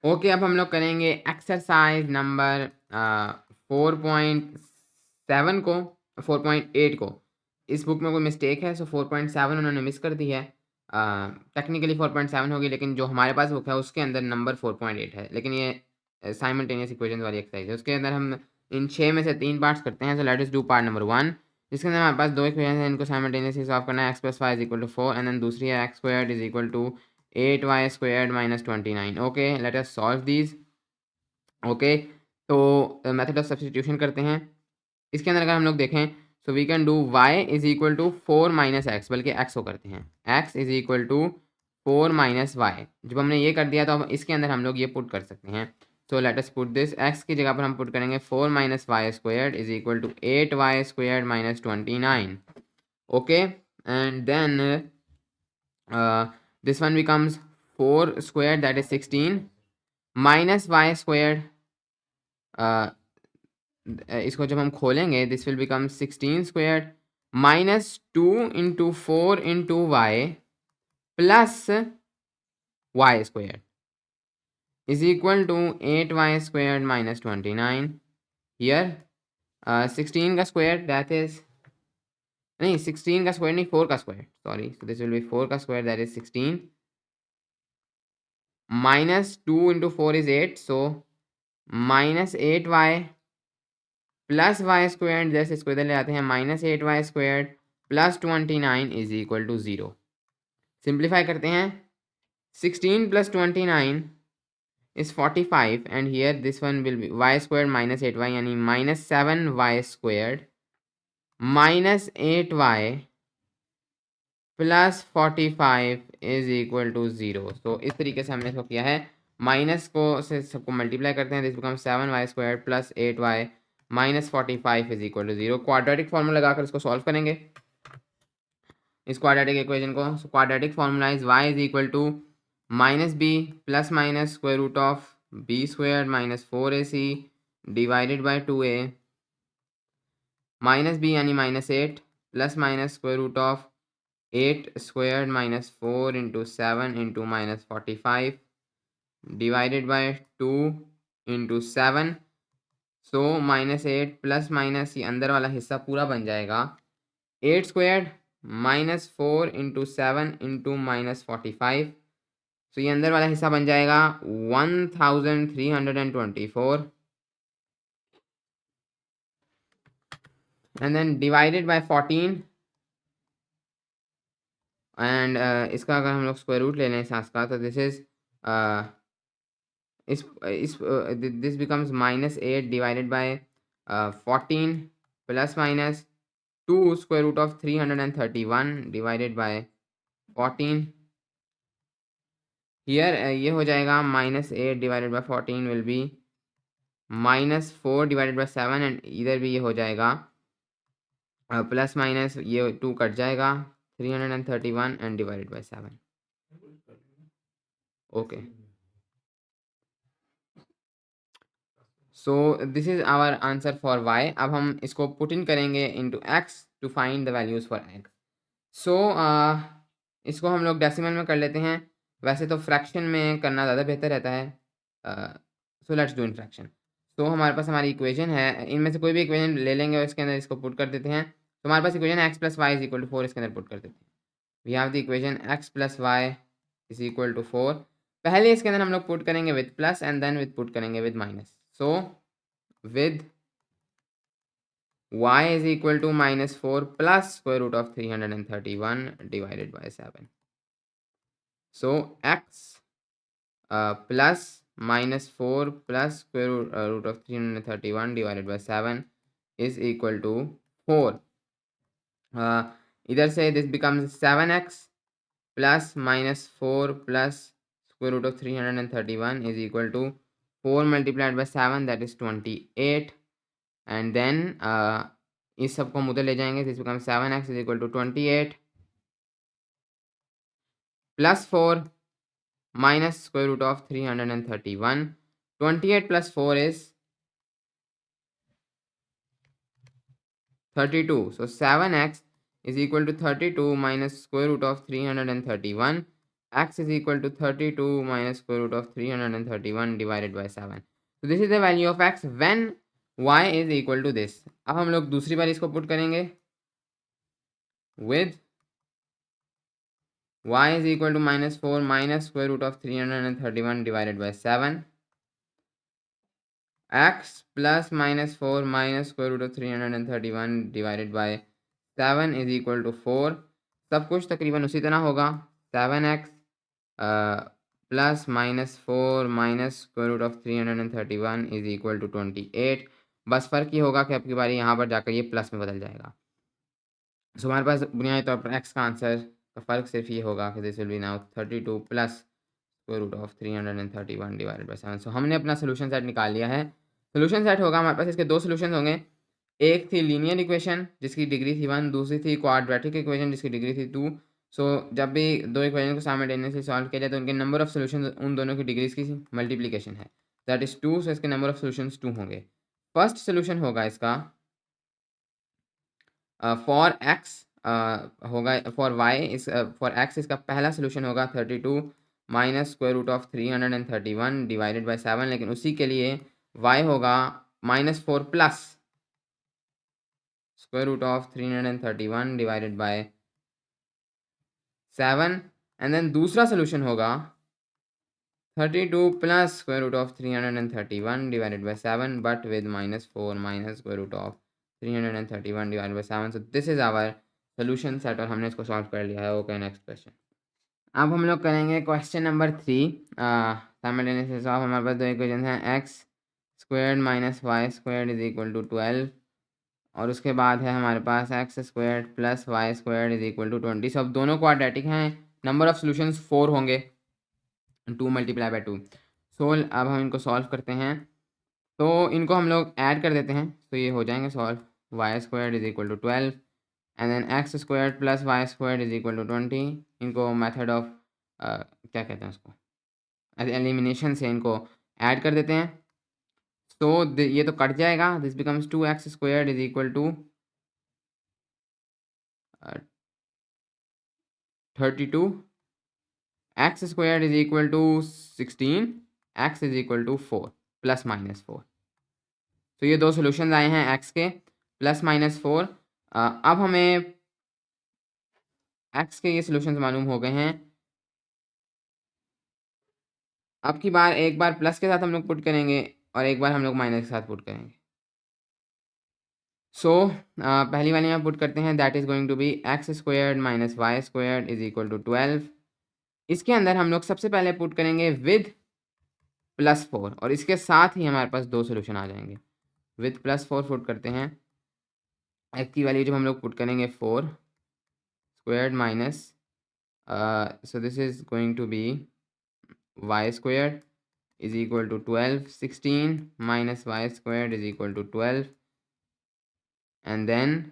Okay, अब हम लोग करेंगे एक्सरसाइज नंबर 4.7 को 4.8 को। इस बुक में कोई मिस्टेक है, सो 4.7 उन्होंने मिस कर दी है। टेक्निकली 4.7 होगी, लेकिन जो हमारे पास बुक है उसके अंदर नंबर 4.8 है। लेकिन ये साइमल्टेनियस इक्वेशन वाली एक्सरसाइज है। उसके अंदर हम इन 6 में से 3 पार्ट्स करते हैं। So let us do part number 1, जिसके अंदर हमारे पास 2 इक्वेशन है, इनको साइमल्टेनियसली सॉल्व करना है। x+y is equal to 4 and then दूसरी है x² is equal to 8y squared minus 29. Okay, let us solve these. Okay, तो मेथड ऑफ सब्स्टिट्यूशन करते हैं। इसके अंदर अगर हम लोग देखें, so we can do y is equal to 4 minus x, बल्कि x को करते हैं। x is equal to 4 minus y. जब हमने ये कर दिया तो अब इसके अंदर हम लोग ये पुट कर सकते हैं। So let us put this, x की जगह पर हम पुट करेंगे 4 minus Y squared is equal to 8y squared minus 29. Okay, and then this one becomes 4 squared, that is 16, minus y squared. इसको जब हम खोलेंगे, this will become 16 squared minus 2 into 4 into y plus y squared is equal to 8y squared minus 29. Here 16 का square, that is नहीं 16 का square नहीं 4 का square, sorry, so this will be 4 का square, that is 16, minus 2 into 4 is 8, so minus 8y plus y square, जैसे इसको इधर ले आते हैं, minus 8y square plus 29 is equal to 0. Simplify करते हैं, 16 plus 29 is 45 and here this one will be y squared minus 8y, यानी minus 7y squared minus 8y plus 45 is equal to 0. तो इस तरीके से हमने इसको किया है। माइनस को से सबको मल्टीप्लाई करते हैं, this become 7y square plus 8y minus 45 is equal to 0. Quadratic formula लगाकर इसको सॉल्व करेंगे, इस क्वाड्रेटिक इक्वेशन को। Quadratic formula is y is equal to minus B plus minus square root of B square minus 4ac divided by 2a minus B यानी minus 8 plus minus square root of 8 squared minus 4 into 7 into minus 45 divided by 2 into 7. So minus 8 plus minus ये अंदर वाला हिस्सा पूरा बन जाएगा 8 squared minus 4 into 7 into minus 45. So ये अंदर वाला हिस्सा बन जाएगा 1324 and then divided by 14. And इसका अगर हम लोग स्क्वायर रूट ले लें साथ का, तो this is this becomes minus 8 divided by 14 plus minus 2 square root of 331 divided by 14. Here ये हो जाएगा minus 8 divided by 14 will be minus 4 divided by 7 and इधर भी ये हो जाएगा प्लस माइनस ये 2 कट जाएगा 331 and divided by 7. Okay. So this is our answer for y. अब हम इसको पुट इन करेंगे into x to find the values for x. So इसको हम लोग डेसिमल में कर लेते हैं, वैसे तो फ्रैक्शन में करना ज़्यादा बेहतर रहता है। So let's do in fraction. तो हमारे पास हमारी इक्वेशन है, इनमें से कोई भी इक्वेशन ले लेंगे और इसके अंदर इसको पुट कर देते हैं। तो हमारे पास equation x plus Y is equal to 4, इसके अंदर पुट कर देते हैं। We have the equation x plus Y is equal to 4. पहले इसके अंदर हम लोग पुट करेंगे with plus and then with put करेंगे with minus. So with y is equal to minus 4 plus square root of 331 divided by 7. So x plus minus 4 plus square root of 331 divided by 7 is equal to 4. Either say this becomes 7x plus minus 4 plus square root of 331 is equal to 4 multiplied by 7, that is 28. And then इस सब को हम उधर ले जाएंगे, this become 7x is equal to 28 plus 4 minus square root of 331. 28 plus 4 is 32. So 7x is equal to 32 minus square root of 331. x is equal to 32 minus square root of 331 divided by 7. So this is the value of x when y is equal to this. अब हम लोग दूसरी बार इसको put करेंगे with y is equal to -4 minus square root of 331 divided by 7, x plus -4 minus square root of 331 divided by 7 is equal to 4. सब कुछ तकरीबन उसी तरह होगा. 7x plus -4 minus square root of 331 is equal to 28. बस फ़र्क ये होगा कि अब की बारी यहाँ पर जाकर ये प्लस में बदल जाएगा. सो हमारे पास बुनियादी तौर पर x का आंसर का फ़र्क सिर्फ ये होगा कि this will be now 32 plus square root of 331 divided by 7. So हमने अपना सोल्यूशन सेट निकाल लिया है. सोल्यूशन सेट होगा हमारे पास, इसके दो सोल्यूशन होंगे. एक थी लीनियर इक्वेशन जिसकी डिग्री थी 1, दूसरी थी क्वाड्रेटिक इक्वेशन जिसकी डिग्री थी 2. सो जब भी दो इक्वेशन को साइमल्टेनियसली सॉल्व किया जाए तो उनके नंबर ऑफ सोल्यूशन उन दोनों की डिग्रीज की मल्टीप्लिकेशन है, दैट इज 2. सो इसके नंबर ऑफ सोल्यूशंस 2 होंगे. फर्स्ट सोल्यूशन होगा इसका फॉर एक्स होगा, फॉर वाई इस फॉर एक्स इसका पहला सोल्यूशन होगा 32 minus square root of 331 divided by 7. लेकिन उसी के लिए वाई होगा -4 plus square root of 331 divided by 7. And then दूसरा सोल्यूशन होगा 32 plus square root of 331 divided by 7 but with -4 minus square root of 331 divided by 7. So this is our solution set और हमने इसको सॉल्व कर लिया है. Okay, next question. अब हम लोग करेंगे क्वेश्चन नंबर 3. Simultaneously solve. हमारे पास दो इक्वेशन हैं, X squared minus Y squared is equal to 12 और उसके बाद है हमारे पास X squared plus Y squared is equal to 20. सब दोनों क्वाड्रेटिक हैं. नंबर ऑफ सोल्यूशंस 4 होंगे, 2 मल्टीप्लाई बाय 2. सो अब हम इनको सॉल्व करते हैं तो इनको हम लोग ऐड कर देते हैं. तो ये हो जाएंगे solve. Y squared is equal to 12 and then x squared plus Y squared is equal to 20. इनको मेथड ऑफ क्या कहते हैं उसको, एलिमिनेशन से इनको ऐड कर देते हैं. तो ये तो कट जाएगा. This becomes 2x squared is equal to 32. x squared is equal to 16. x is equal to 4 plus minus 4. तो ये दो सोल्यूशन आए हैं x के प्लस माइनस 4. अब हमें x के ये सोल्यूशन मालूम हो गए हैं. अब की बार एक बार प्लस के साथ हम लोग पुट करेंगे और एक बार हम लोग माइनस के साथ पुट करेंगे. सो पहली वाली में पुट करते हैं, that is going to be x squared minus Y squared is equal to 12. इसके अंदर हम लोग सबसे पहले पुट करेंगे विद +4 और इसके साथ ही हमारे पास दो सोल्यूशन आ जाएंगे. विद +4 पुट करते हैं. एक्स की वैल्यू जब हम लोग पुट करेंगे 4 squared minus, so this is going to be y squared is equal to 12. 16 minus Y squared is equal to 12 and then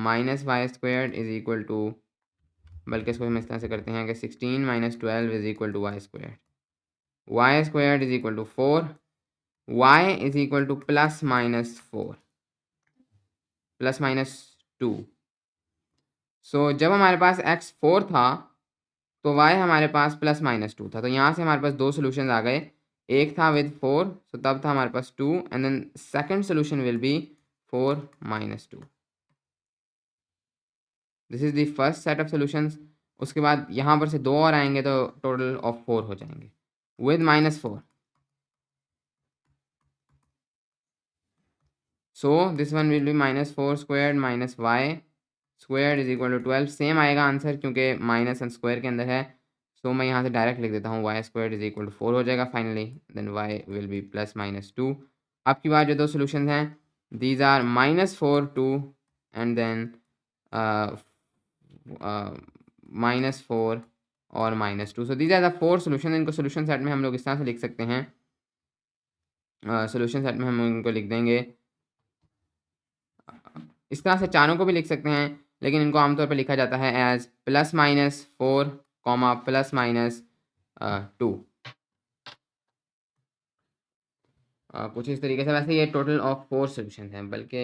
minus Y squared is equal to, बल्कि इसको हम इस तरह से करते हैं कि 16 minus 12 is equal to y squared. Y squared is equal to 4. Y is equal to plus minus 4 plus minus 2. So जब हमारे पास x 4 था तो y हमारे पास प्लस माइनस 2 था. तो यहाँ से हमारे पास दो सोल्यूशन आ गए. एक था विद 4, सो तब था हमारे पास 2 and then second solution will be 4 minus 2. This is the first set of solutions. उसके बाद यहाँ पर से दो और आएंगे तो टोटल ऑफ 4 हो जाएंगे with -4. So this one will be -4 squared minus Y squared is equal to 12. Same आएगा आंसर क्योंकि माइनस एंड स्क्वायर के अंदर है. सो मैं यहाँ से डायरेक्ट लिख देता हूँ y squared is equal to 4 हो जाएगा finally. Then y will be plus minus 2. आपकी बात जो दो सोल्यूशन हैं, दीज आर -4 2 एंड देन -4 और -2. So these are the 4 solution. इनको सोल्यूशन सेट में हम लोग इस तरह से लिख सकते हैं. सोल्यूशन सेट में हम इनको लिख देंगे इस तरह से, चारों को भी लिख सकते हैं लेकिन इनको आमतौर पर लिखा जाता है एज +-4 +-2. कुछ इस तरीके से. वैसे ये टोटल ऑफ 4 सोल्यूशन हैं, बल्कि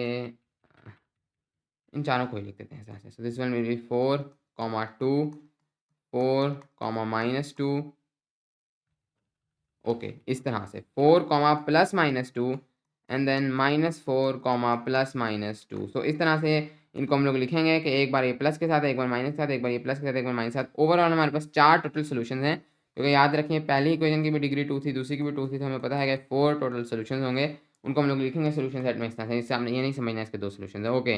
इन चारों को ही लिख देते हैं ऐसे. सो this one will be 4 2 4 comma -2 okay, इस तरह से 4 कॉमा +-2 एंड देन -4 कॉमा +-2। सो इस तरह से इनको हम लोग लिखेंगे कि एक बार ये प्लस के साथ, एक बार माइनस के साथ, एक बार ये प्लस के साथ, एक बार माइनस के साथ। ओवरऑल हमारे पास 4 टोटल सॉल्यूशंस हैं, क्योंकि याद रखें पहली इक्वेशन की भी डिग्री 2 थी, दूसरी की भी 2 थी, तो हमें पता है कि 4 टोटल सॉल्यूशंस होंगे। उनको हम लोग लिखेंगे सॉल्यूशन सेट में इस तरह से। इससे हमने ये नहीं समझना इसके 2 सॉल्यूशंस हैं। ओके,